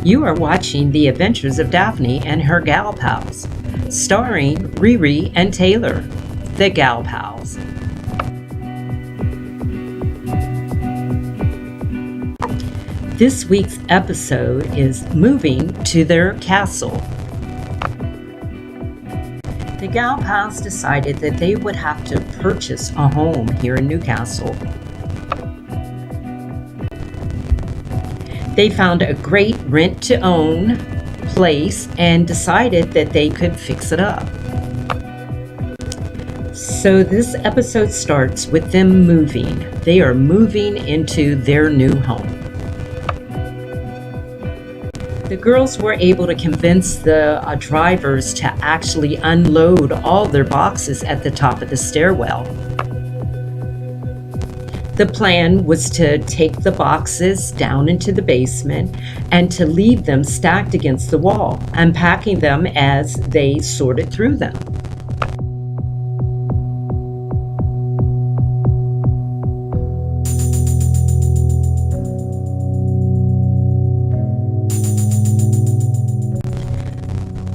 You are watching The Adventures of Daphne and Her Gal Pals, starring Riri and Taylor, the Gal Pals. This week's episode is moving to their castle. The Gal Pals decided that they would have to purchase a home here in Newcastle. They found a great rent-to-own place and decided that they could fix it up. So this episode starts with them moving. They are moving into their new home. The girls were able to convince the drivers to actually unload all their boxes at the top of the stairwell. The plan was to take the boxes down into the basement and to leave them stacked against the wall, unpacking them as they sorted through them.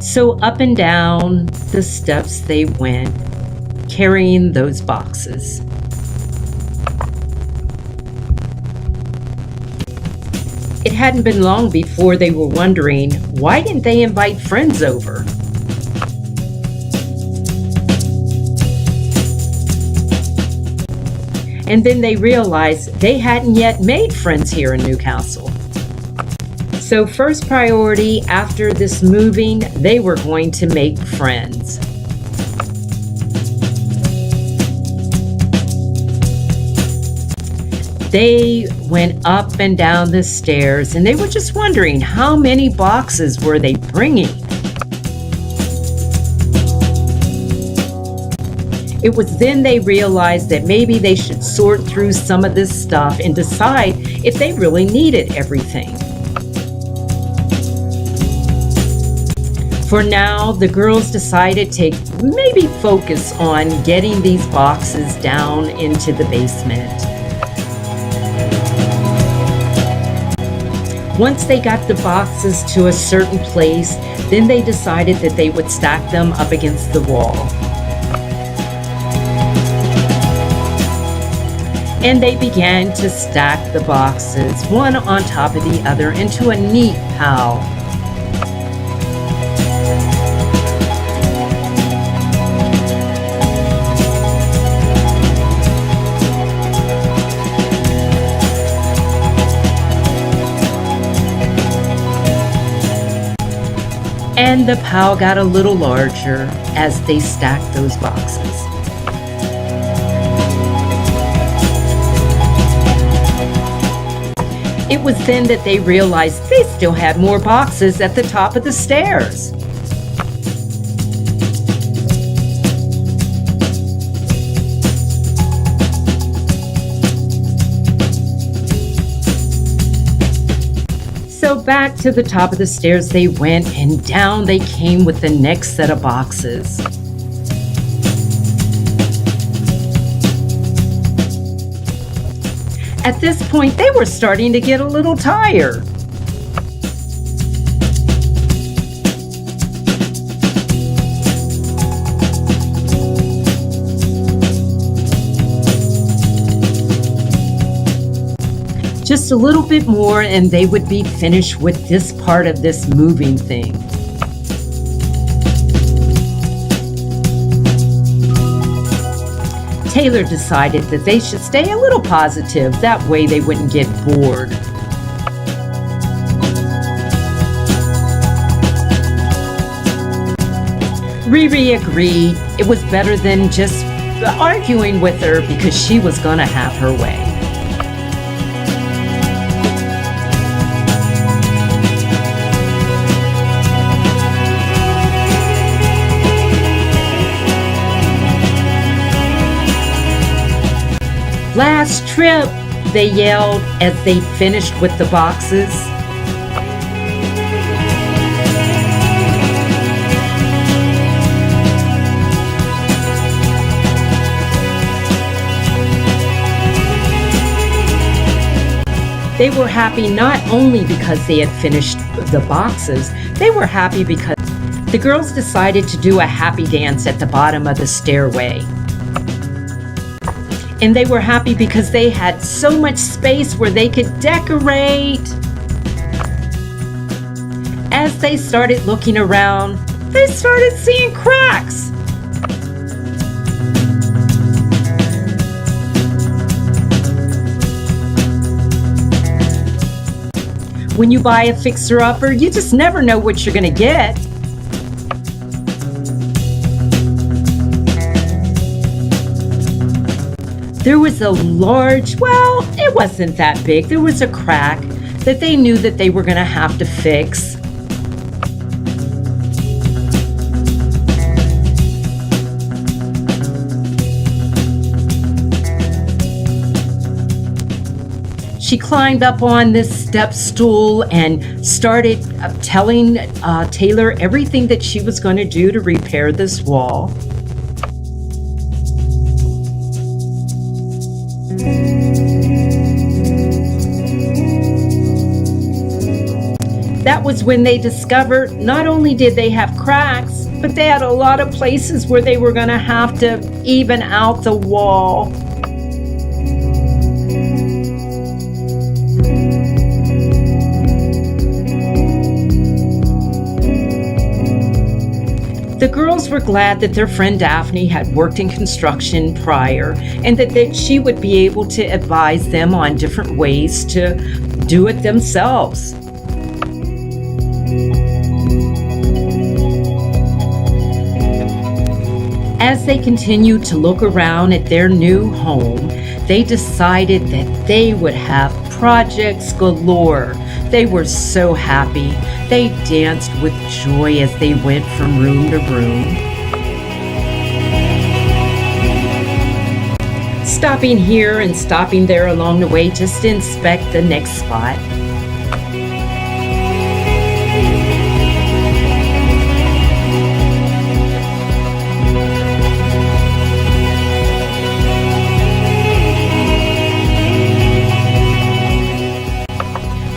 So up and down the steps they went, carrying those boxes. It hadn't been long before they were wondering, why didn't they invite friends over? And then they realized they hadn't yet made friends here in Newcastle. So first priority after this moving, they were going to make friends. They went up and down the stairs and they were just wondering how many boxes were they bringing. It was then they realized that maybe they should sort through some of this stuff and decide if they really needed everything. For now, the girls decided to maybe focus on getting these boxes down into the basement. Once they got the boxes to a certain place, then they decided that they would stack them up against the wall. And they began to stack the boxes, one on top of the other, into a neat pile. And the pile got a little larger as they stacked those boxes. It was then that they realized they still had more boxes at the top of the stairs. So back to the top of the stairs they went, and down they came with the next set of boxes. At this point, they were starting to get a little tired. Just a little bit more and they would be finished with this part of this moving thing. Taylor decided that they should stay a little positive, that way they wouldn't get bored. Riri agreed it was better than just arguing with her because she was going to have her way. Last trip, they yelled as they finished with the boxes. They were happy not only because they had finished the boxes, they were happy because the girls decided to do a happy dance at the bottom of the stairway. And they were happy because they had so much space where they could decorate. As they started looking around, they started seeing cracks. When you buy a fixer-upper, you just never know what you're going to get. There was a large, well, it wasn't that big. There was a crack that they knew that they were going to have to fix. She climbed up on this step stool and started telling Taylor everything that she was going to do to repair this wall. That was when they discovered not only did they have cracks, but they had a lot of places where they were going to have to even out the wall. The girls were glad that their friend Daphne had worked in construction prior and that she would be able to advise them on different ways to do it themselves. As they continued to look around at their new home, they decided that they would have projects galore. They were so happy. They danced with joy as they went from room to room. Stopping here and stopping there along the way just to inspect the next spot.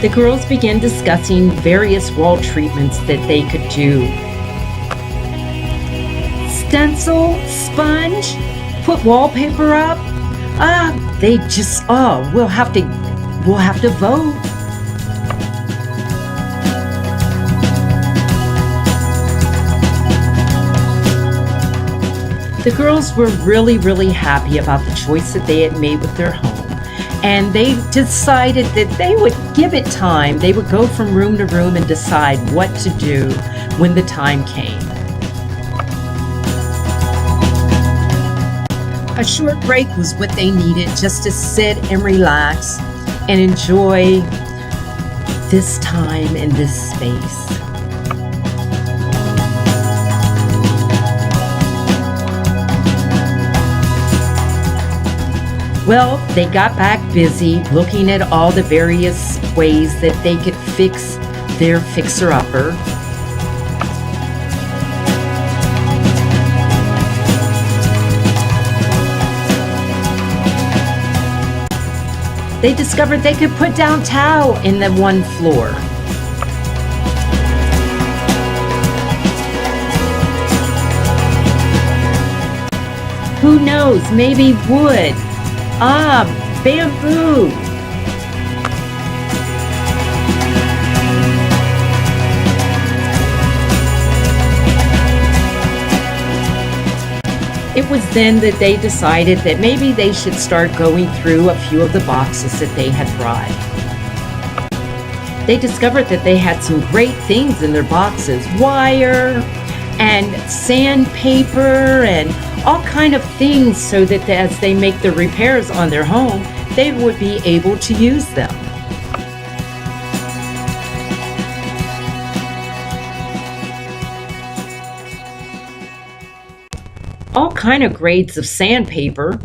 The girls began discussing various wall treatments that they could do. Stencil, sponge, put wallpaper up. We'll have to vote. The girls were really, really happy about the choice that they had made with their home. And they decided that they would give it time. They would go from room to room and decide what to do when the time came. A short break was what they needed just to sit and relax and enjoy this time and this space. Well, they got back busy looking at all the various ways that they could fix their fixer-upper. They discovered they could put down towel in the one floor. Who knows, maybe wood. Bamboo. It was then that they decided that maybe they should start going through a few of the boxes that they had brought. They discovered that they had some great things in their boxes, wire and sandpaper and all kind of things, so that as they make the repairs on their home, they would be able to use them. All kind of grades of sandpaper.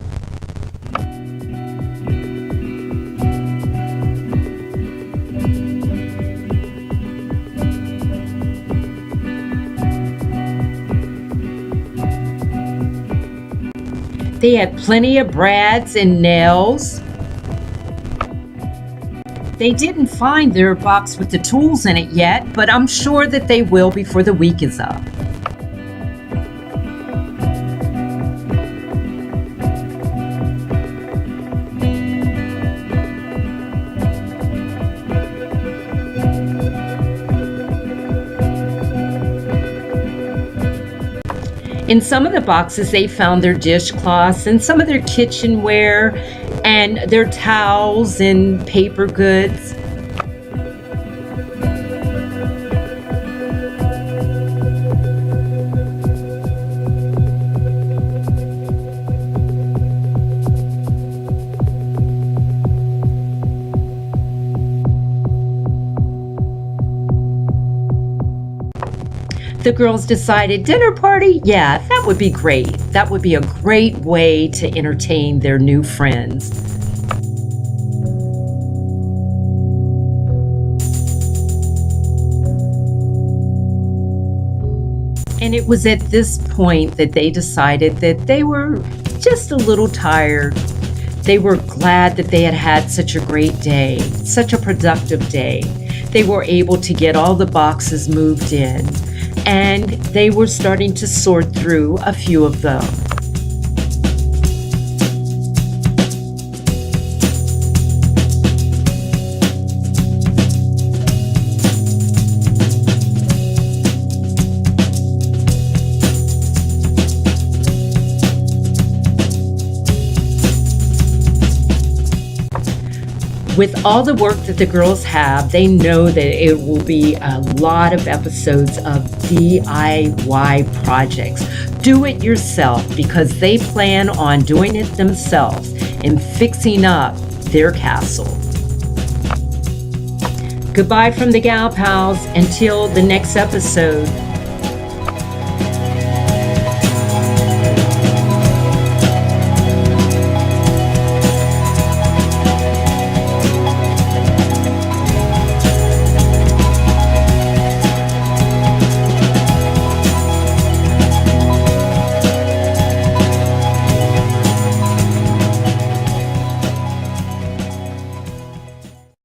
They had plenty of brads and nails. They didn't find their box with the tools in it yet, but I'm sure that they will before the week is up. In some of the boxes, they found their dishcloths and some of their kitchenware and their towels and paper goods. The girls decided dinner party? Yeah, that would be great. That would be a great way to entertain their new friends. And it was at this point that they decided that they were just a little tired. They were glad that they had had such a great day, such a productive day. They were able to get all the boxes moved in, and they were starting to sort through a few of them. With all the work that the girls have, they know that it will be a lot of episodes of DIY projects. Do it yourself, because they plan on doing it themselves and fixing up their castle. Goodbye from the Gal Pals until the next episode.